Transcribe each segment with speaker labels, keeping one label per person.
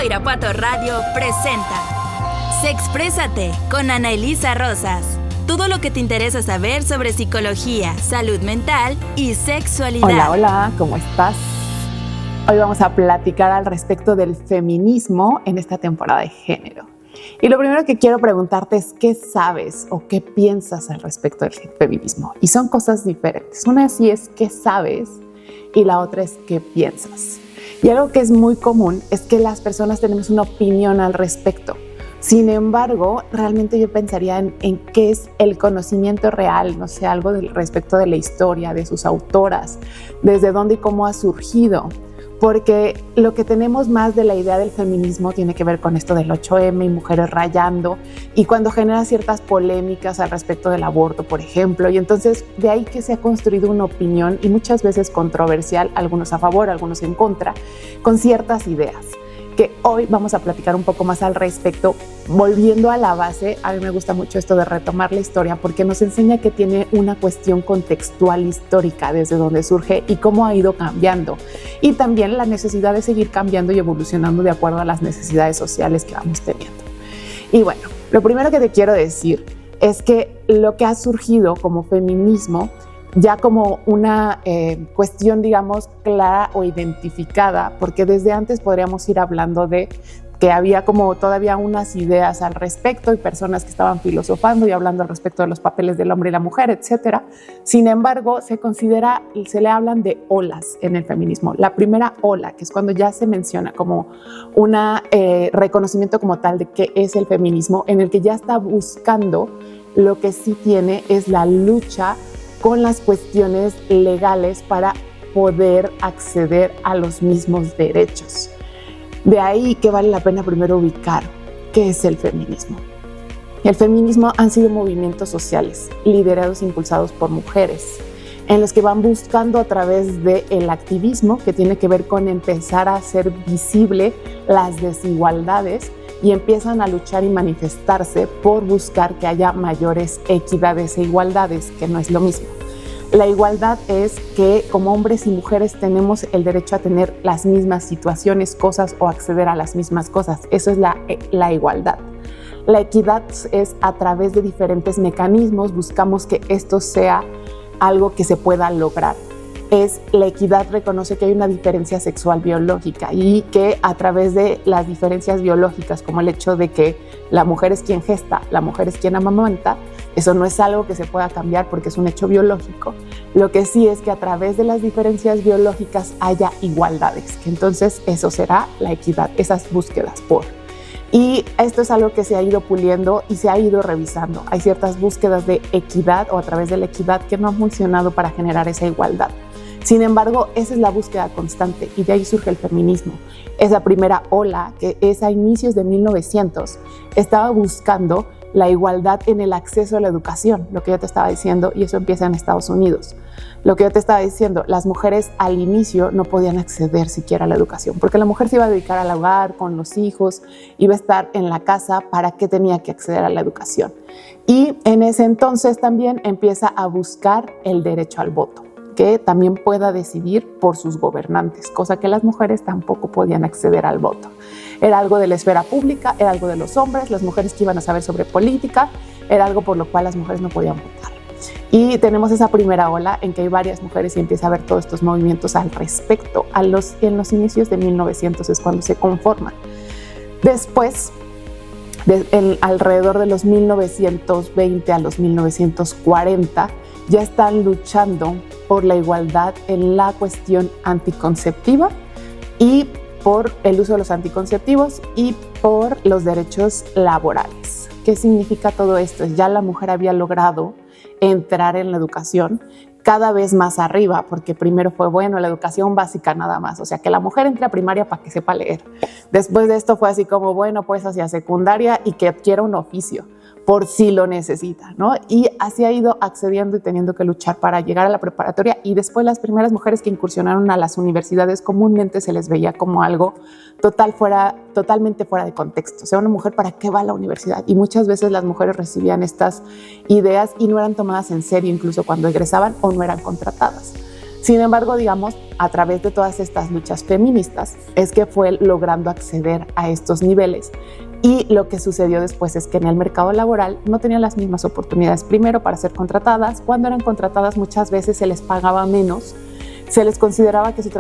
Speaker 1: Irapuato Radio presenta Sexprésate con Ana Elisa Rosas. Todo lo que te interesa saber sobre psicología, salud mental y sexualidad.
Speaker 2: Hola, hola, ¿cómo estás? Hoy vamos a platicar al respecto del feminismo en esta temporada de género. Y lo primero que quiero preguntarte es ¿qué sabes o qué piensas al respecto del feminismo? Y son cosas diferentes. Una sí es qué sabes y la otra es qué piensas. Y algo que es muy común es que las personas tenemos una opinión al respecto. Sin embargo, realmente yo pensaría en qué es el conocimiento real, no sé, algo respecto de la historia, de sus autoras, desde dónde y cómo ha surgido. Porque lo que tenemos más de la idea del feminismo tiene que ver con esto del 8M y mujeres rayando, y cuando genera ciertas polémicas al respecto del aborto, por ejemplo, y entonces de ahí que se ha construido una opinión, y muchas veces controversial, algunos a favor, algunos en contra, con ciertas ideas, que hoy vamos a platicar un poco más al respecto. Volviendo a la base, a mí me gusta mucho esto de retomar la historia porque nos enseña que tiene una cuestión contextual histórica desde donde surge y cómo ha ido cambiando. Y también la necesidad de seguir cambiando y evolucionando de acuerdo a las necesidades sociales que vamos teniendo. Y bueno, lo primero que te quiero decir es que lo que ha surgido como feminismo ya como una cuestión, digamos, clara o identificada, porque desde antes podríamos ir hablando de que había como todavía unas ideas al respecto y personas que estaban filosofando y hablando al respecto de los papeles del hombre y la mujer, etcétera. Sin embargo, se le hablan de olas en el feminismo. La primera ola, que es cuando ya se menciona como un reconocimiento como tal de qué es el feminismo, en el que ya está buscando lo que sí tiene es la lucha con las cuestiones legales para poder acceder a los mismos derechos. De ahí que vale la pena primero ubicar qué es el feminismo. El feminismo han sido movimientos sociales liderados e impulsados por mujeres, en los que van buscando a través del activismo, que tiene que ver con empezar a hacer visible las desigualdades, y empiezan a luchar y manifestarse por buscar que haya mayores equidades e igualdades, que no es lo mismo. La igualdad es que como hombres y mujeres tenemos el derecho a tener las mismas situaciones, cosas o acceder a las mismas cosas. Eso es la igualdad. La equidad es a través de diferentes mecanismos, buscamos que esto sea algo que se pueda lograr. La equidad reconoce que hay una diferencia sexual biológica y que a través de las diferencias biológicas, como el hecho de que la mujer es quien gesta, la mujer es quien amamanta, eso no es algo que se pueda cambiar porque es un hecho biológico. Lo que sí es que a través de las diferencias biológicas haya igualdades, que entonces eso será la equidad, esas búsquedas por. Y esto es algo que se ha ido puliendo y se ha ido revisando. Hay ciertas búsquedas de equidad o a través de la equidad que no han funcionado para generar esa igualdad. Sin embargo, esa es la búsqueda constante y de ahí surge el feminismo. Esa primera ola, que es a inicios de 1900, estaba buscando la igualdad en el acceso a la educación, lo que yo te estaba diciendo, y eso empieza en Estados Unidos. Lo que yo te estaba diciendo, las mujeres al inicio no podían acceder siquiera a la educación, porque la mujer se iba a dedicar al hogar, con los hijos, iba a estar en la casa, ¿para qué tenía que acceder a la educación? Y en ese entonces también empieza a buscar el derecho al voto, que también pueda decidir por sus gobernantes, cosa que las mujeres tampoco podían acceder al voto. Era algo de la esfera pública, era algo de los hombres, las mujeres que iban a saber sobre política, era algo por lo cual las mujeres no podían votar. Y tenemos esa primera ola en que hay varias mujeres y empieza a haber todos estos movimientos al respecto. En los inicios de 1900 es cuando se conforman. Después, alrededor de los 1920 a los 1940, ya están luchando por la igualdad en la cuestión anticonceptiva y por el uso de los anticonceptivos y por los derechos laborales. ¿Qué significa todo esto? Ya la mujer había logrado entrar en la educación cada vez más arriba, porque primero fue, la educación básica nada más, o sea, que la mujer entre a primaria para que sepa leer. Después de esto fue así como, pues hacia secundaria y que adquiera un oficio, por si lo necesita, ¿no? Y así ha ido accediendo y teniendo que luchar para llegar a la preparatoria, y después las primeras mujeres que incursionaron a las universidades comúnmente se les veía como algo totalmente fuera de contexto. O sea, una mujer, ¿para qué va a la universidad? Y muchas veces las mujeres recibían estas ideas y no eran tomadas en serio incluso cuando egresaban o no eran contratadas. Sin embargo, digamos, a través de todas estas luchas feministas es que fue logrando acceder a estos niveles. Y lo que sucedió después es que en el mercado laboral no tenían las mismas oportunidades. Primero, para ser contratadas. Cuando eran contratadas muchas veces se les pagaba menos, se les consideraba que su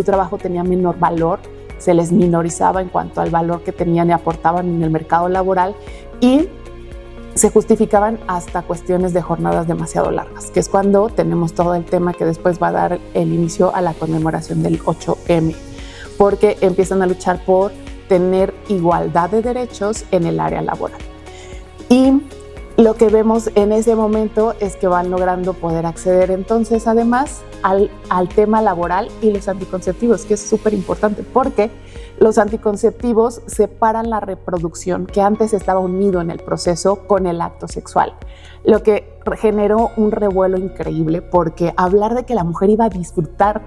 Speaker 2: trabajo tenía menor valor, se les minorizaba en cuanto al valor que tenían y aportaban en el mercado laboral, y se justificaban hasta cuestiones de jornadas demasiado largas, que es cuando tenemos todo el tema que después va a dar el inicio a la conmemoración del 8M, porque empiezan a luchar por tener igualdad de derechos en el área laboral. Y lo que vemos en ese momento es que van logrando poder acceder entonces además al tema laboral y los anticonceptivos, que es súper importante porque los anticonceptivos separan la reproducción, que antes estaba unido en el proceso, con el acto sexual, lo que generó un revuelo increíble, porque hablar de que la mujer iba a disfrutar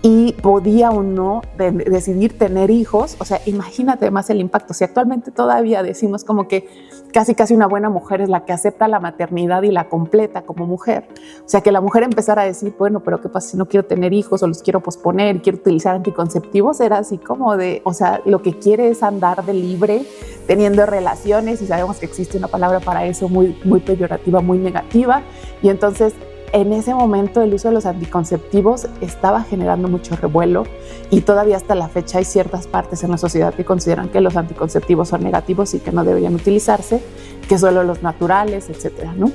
Speaker 2: y podía o no decidir tener hijos, o sea, imagínate más el impacto. Si actualmente todavía decimos como que casi una buena mujer es la que acepta la maternidad y la completa como mujer, o sea, que la mujer empezara a decir, bueno, pero ¿qué pasa si no quiero tener hijos o los quiero posponer y quiero utilizar anticonceptivos? Era así como de, o sea, lo que quiere es andar de libre teniendo relaciones, y sabemos que existe una palabra para eso muy peyorativa, muy negativa, y entonces en ese momento el uso de los anticonceptivos estaba generando mucho revuelo, y todavía hasta la fecha hay ciertas partes en la sociedad que consideran que los anticonceptivos son negativos y que no deberían utilizarse, que solo los naturales, etcétera, ¿no?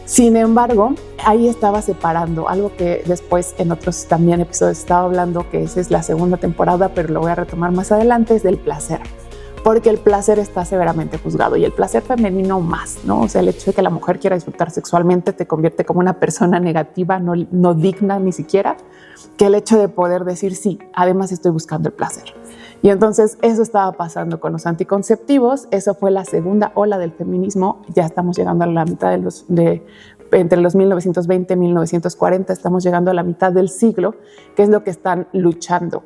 Speaker 2: Sin embargo, ahí estaba separando algo que después en otros también episodios estaba hablando, que esa es la segunda temporada, pero lo voy a retomar más adelante, es del placer. Porque el placer está severamente juzgado, y el placer femenino más, ¿no? O sea, el hecho de que la mujer quiera disfrutar sexualmente te convierte como una persona negativa, no digna ni siquiera, que el hecho de poder decir sí, además estoy buscando el placer. Y entonces eso estaba pasando con los anticonceptivos. Eso fue la segunda ola del feminismo. Ya estamos llegando a la mitad entre los 1920 y 1940, estamos llegando a la mitad del siglo, que es lo que están luchando.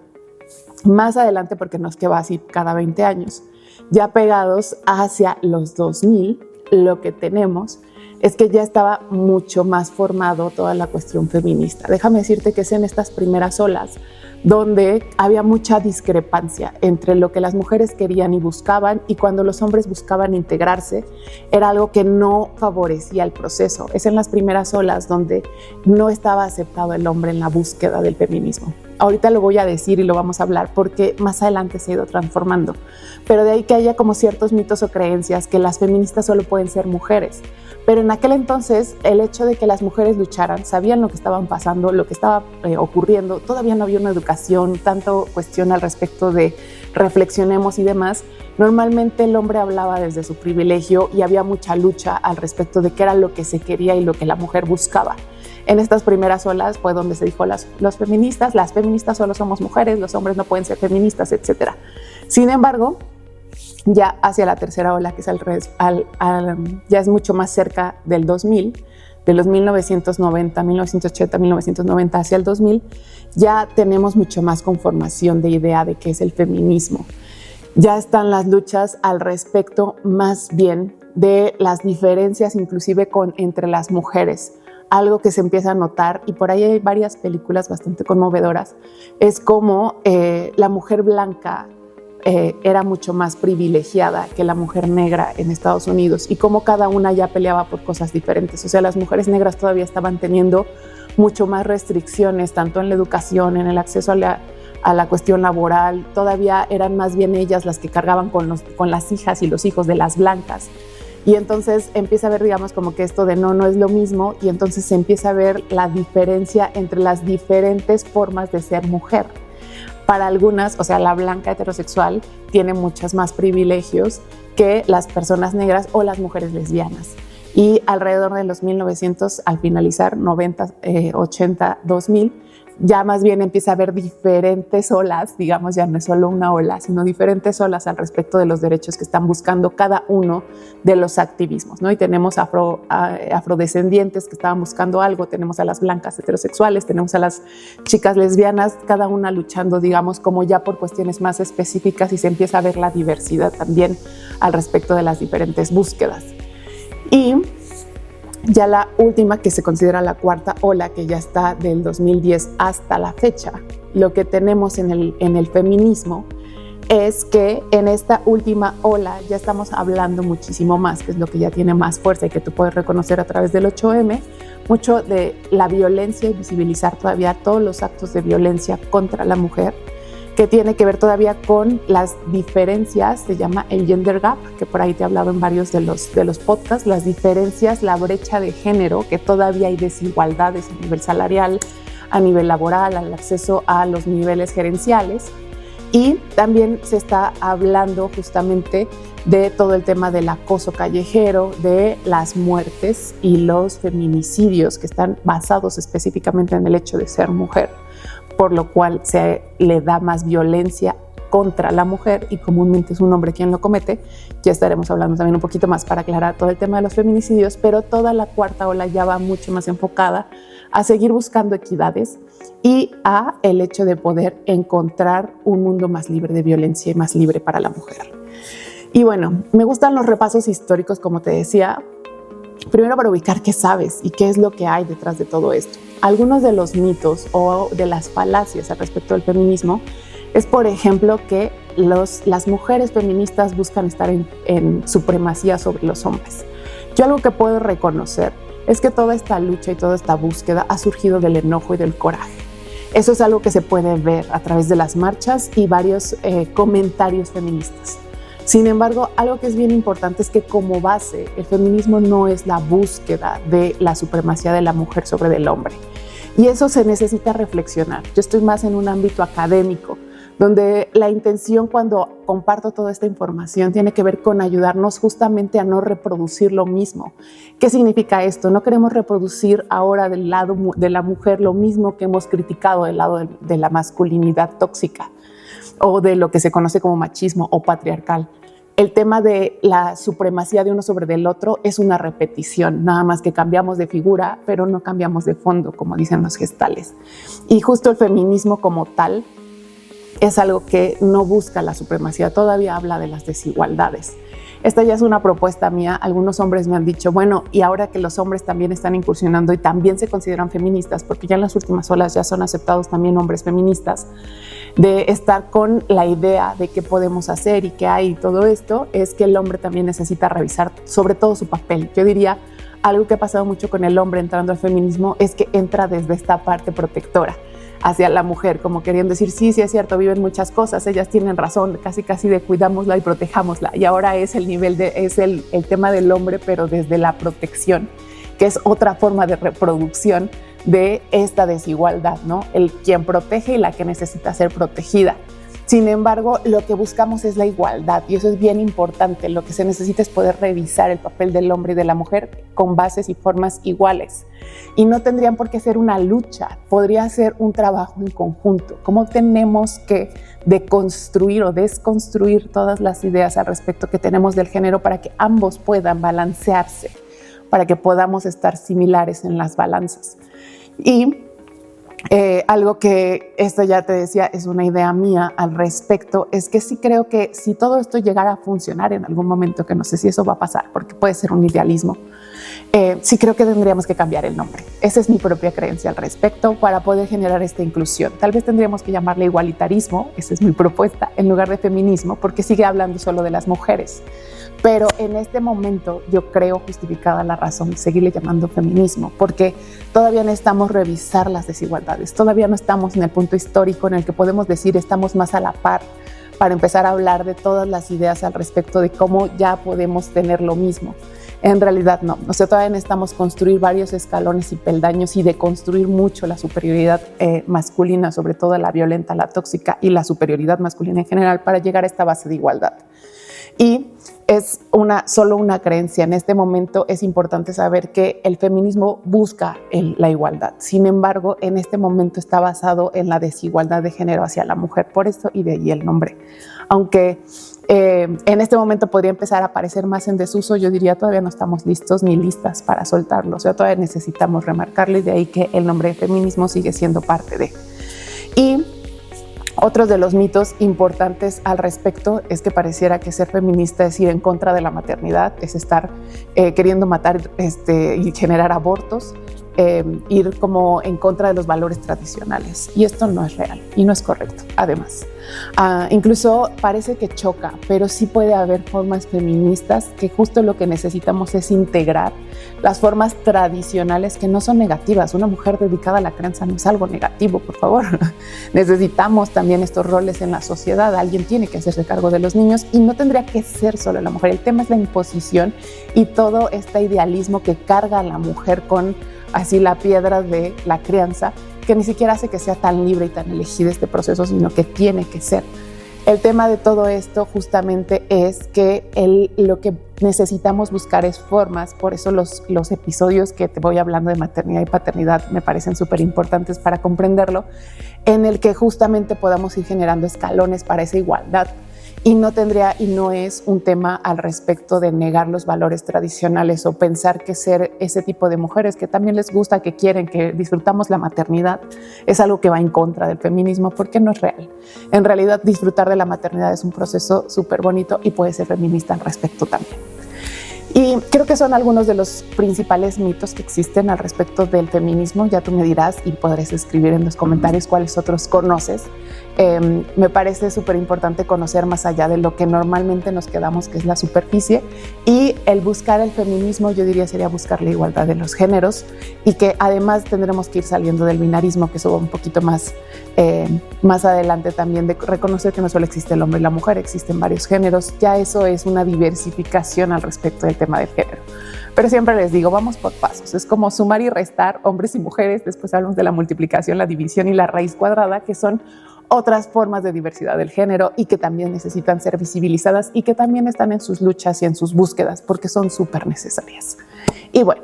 Speaker 2: Más adelante, porque no es que va así cada 20 años, ya pegados hacia los 2000, lo que tenemos es que ya estaba mucho más formado toda la cuestión feminista. Déjame decirte que es en estas primeras olas donde había mucha discrepancia entre lo que las mujeres querían y buscaban, y cuando los hombres buscaban integrarse era algo que no favorecía el proceso. Es en las primeras olas donde no estaba aceptado el hombre en la búsqueda del feminismo. Ahorita lo voy a decir y lo vamos a hablar porque más adelante se ha ido transformando, pero de ahí que haya como ciertos mitos o creencias que las feministas solo pueden ser mujeres. Pero en aquel entonces el hecho de que las mujeres lucharan, sabían lo que estaban pasando, lo que estaba ocurriendo, todavía no había una educación, tanto cuestión al respecto de reflexionemos y demás. Normalmente el hombre hablaba desde su privilegio y había mucha lucha al respecto de qué era lo que se quería y lo que la mujer buscaba. En estas primeras olas fue donde se dijo las feministas solo somos mujeres, los hombres no pueden ser feministas, etc. Sin embargo, ya hacia la tercera ola, que es ya es mucho más cerca del 2000, de los 1990, 1980, 1990 hacia el 2000, ya tenemos mucho más conformación de idea de qué es el feminismo. Ya están las luchas al respecto más bien de las diferencias inclusive entre las mujeres. Algo que se empieza a notar, y por ahí hay varias películas bastante conmovedoras, es como la mujer blanca era mucho más privilegiada que la mujer negra en Estados Unidos, y cómo cada una ya peleaba por cosas diferentes. O sea, las mujeres negras todavía estaban teniendo mucho más restricciones, tanto en la educación, en el acceso a la cuestión laboral. Todavía eran más bien ellas las que cargaban con las hijas y los hijos de las blancas. Y entonces empieza a ver, digamos, como que esto de no es lo mismo, y entonces se empieza a ver la diferencia entre las diferentes formas de ser mujer. Para algunas, o sea, la blanca heterosexual tiene muchos más privilegios que las personas negras o las mujeres lesbianas. Y alrededor de los 1900, al finalizar, 90, 80, 2000, ya más bien empieza a haber diferentes olas, digamos, ya no es solo una ola, sino diferentes olas al respecto de los derechos que están buscando cada uno de los activismos, ¿no? Y tenemos afrodescendientes que estaban buscando algo, tenemos a las blancas heterosexuales, tenemos a las chicas lesbianas, cada una luchando, digamos, como ya por cuestiones más específicas, y se empieza a ver la diversidad también al respecto de las diferentes búsquedas. Y Ya la última, que se considera la cuarta ola, que ya está del 2010 hasta la fecha, lo que tenemos en el feminismo es que en esta última ola ya estamos hablando muchísimo más, que es lo que ya tiene más fuerza y que tú puedes reconocer a través del 8M, mucho de la violencia y visibilizar todavía todos los actos de violencia contra la mujer, que tiene que ver todavía con las diferencias, se llama el gender gap, que por ahí te he hablado en varios de los podcasts, las diferencias, la brecha de género, que todavía hay desigualdades a nivel salarial, a nivel laboral, al acceso a los niveles gerenciales. Y también se está hablando justamente de todo el tema del acoso callejero, de las muertes y los feminicidios que están basados específicamente en el hecho de ser mujer, por lo cual se le da más violencia contra la mujer y comúnmente es un hombre quien lo comete. Ya estaremos hablando también un poquito más para aclarar todo el tema de los feminicidios, pero toda la cuarta ola ya va mucho más enfocada a seguir buscando equidades y a el hecho de poder encontrar un mundo más libre de violencia y más libre para la mujer. Y bueno, me gustan los repasos históricos, como te decía, primero para ubicar qué sabes y qué es lo que hay detrás de todo esto. Algunos de los mitos o de las falacias al respecto del feminismo es, por ejemplo, que las mujeres feministas buscan estar en supremacía sobre los hombres. Yo algo que puedo reconocer es que toda esta lucha y toda esta búsqueda ha surgido del enojo y del coraje. Eso es algo que se puede ver a través de las marchas y varios comentarios feministas. Sin embargo, algo que es bien importante es que como base el feminismo no es la búsqueda de la supremacía de la mujer sobre el hombre. Y eso se necesita reflexionar. Yo estoy más en un ámbito académico, donde la intención cuando comparto toda esta información tiene que ver con ayudarnos justamente a no reproducir lo mismo. ¿Qué significa esto? No queremos reproducir ahora del lado de la mujer lo mismo que hemos criticado del lado de la masculinidad tóxica o de lo que se conoce como machismo o patriarcal. El tema de la supremacía de uno sobre el otro es una repetición, nada más que cambiamos de figura, pero no cambiamos de fondo, como dicen los gestales. Y justo el feminismo como tal es algo que no busca la supremacía, todavía habla de las desigualdades. Esta ya es una propuesta mía. Algunos hombres me han dicho, bueno, y ahora que los hombres también están incursionando y también se consideran feministas, porque ya en las últimas olas ya son aceptados también hombres feministas, de estar con la idea de qué podemos hacer y qué hay y todo esto, es que el hombre también necesita revisar sobre todo su papel. Yo diría, algo que ha pasado mucho con el hombre entrando al feminismo es que entra desde esta parte protectora hacia la mujer, como queriendo decir, sí, es cierto, viven muchas cosas, ellas tienen razón, casi de cuidámosla y protejámosla. Y ahora es el nivel es el tema del hombre, pero desde la protección, que es otra forma de reproducción de esta desigualdad, ¿no? El quien protege y la que necesita ser protegida. Sin embargo, lo que buscamos es la igualdad y eso es bien importante. Lo que se necesita es poder revisar el papel del hombre y de la mujer con bases y formas iguales. Y no tendrían por qué ser una lucha, podría ser un trabajo en conjunto. ¿Cómo tenemos que deconstruir o desconstruir todas las ideas al respecto que tenemos del género para que ambos puedan balancearse, para que podamos estar similares en las balanzas? Y algo que esto ya te decía es una idea mía al respecto, es que sí creo que si todo esto llegara a funcionar en algún momento, que no sé si eso va a pasar porque puede ser un idealismo, sí creo que tendríamos que cambiar el nombre. Esa es mi propia creencia al respecto para poder generar esta inclusión. Tal vez tendríamos que llamarle igualitarismo, esa es mi propuesta, en lugar de feminismo, porque sigue hablando solo de las mujeres. Pero en este momento yo creo justificada la razón de seguirle llamando feminismo, porque todavía necesitamos revisar las desigualdades, todavía no estamos en el punto histórico en el que podemos decir estamos más a la par para empezar a hablar de todas las ideas al respecto de cómo ya podemos tener lo mismo. En realidad no, o sea, todavía necesitamos construir varios escalones y peldaños y deconstruir mucho la superioridad masculina, sobre todo la violenta, la tóxica y la superioridad masculina en general para llegar a esta base de igualdad. Y es solo una creencia. En este momento es importante saber que el feminismo busca la igualdad. Sin embargo, en este momento está basado en la desigualdad de género hacia la mujer. Por eso, y de ahí el nombre. Aunque en este momento podría empezar a aparecer más en desuso, yo diría todavía no estamos listos ni listas para soltarlo. O sea, todavía necesitamos remarcarlo y de ahí que el nombre de feminismo sigue siendo parte de. Y Otros de los mitos importantes al respecto es que pareciera que ser feminista es ir en contra de la maternidad, es estar queriendo matar y generar abortos, ir como en contra de los valores tradicionales. Y esto no es real y no es correcto, además. Incluso parece que choca, pero sí puede haber formas feministas que justo lo que necesitamos es integrar las formas tradicionales que no son negativas. Una mujer dedicada a la crianza no es algo negativo, por favor. Necesitamos también estos roles en la sociedad. Alguien tiene que hacerse cargo de los niños y no tendría que ser solo la mujer. El tema es la imposición y todo este idealismo que carga a la mujer con así la piedra de la crianza, que ni siquiera hace que sea tan libre y tan elegida este proceso, sino que tiene que ser. El tema de todo esto justamente es que lo que necesitamos buscar es formas, por eso los episodios que te voy hablando de maternidad y paternidad me parecen súper importantes para comprenderlo, en el que justamente podamos ir generando escalones para esa igualdad. Y no es un tema al respecto de negar los valores tradicionales o pensar que ser ese tipo de mujeres que también les gusta, que quieren, que disfrutamos la maternidad, es algo que va en contra del feminismo, porque no es real. En realidad, disfrutar de la maternidad es un proceso súper bonito y puede ser feminista al respecto también. Y creo que son algunos de los principales mitos que existen al respecto del feminismo. Ya tú me dirás y podrás escribir en los comentarios cuáles otros conoces. Me parece súper importante conocer más allá de lo que normalmente nos quedamos, que es la superficie. Y el buscar el feminismo, yo diría, sería buscar la igualdad de los géneros y que además tendremos que ir saliendo del binarismo, que eso va un poquito más adelante también, de reconocer que no solo existe el hombre y la mujer, existen varios géneros. Ya eso es una diversificación al respecto del tema del género. Pero siempre les digo, vamos por pasos. Es como sumar y restar hombres y mujeres. Después hablamos de la multiplicación, la división y la raíz cuadrada, que son otras formas de diversidad del género y que también necesitan ser visibilizadas y que también están en sus luchas y en sus búsquedas porque son súper necesarias. Y bueno,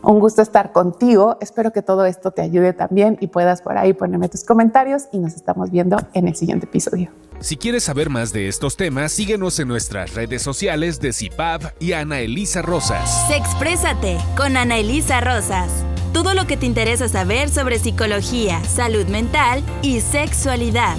Speaker 2: un gusto estar contigo. Espero que todo esto te ayude también y puedas por ahí ponerme tus comentarios y nos estamos viendo en el siguiente episodio.
Speaker 3: Si quieres saber más de estos temas, síguenos en nuestras redes sociales de CIPAV y Ana Elisa Rosas.
Speaker 1: Sexprésate con Ana Elisa Rosas. Todo lo que te interesa saber sobre psicología, salud mental y sexualidad.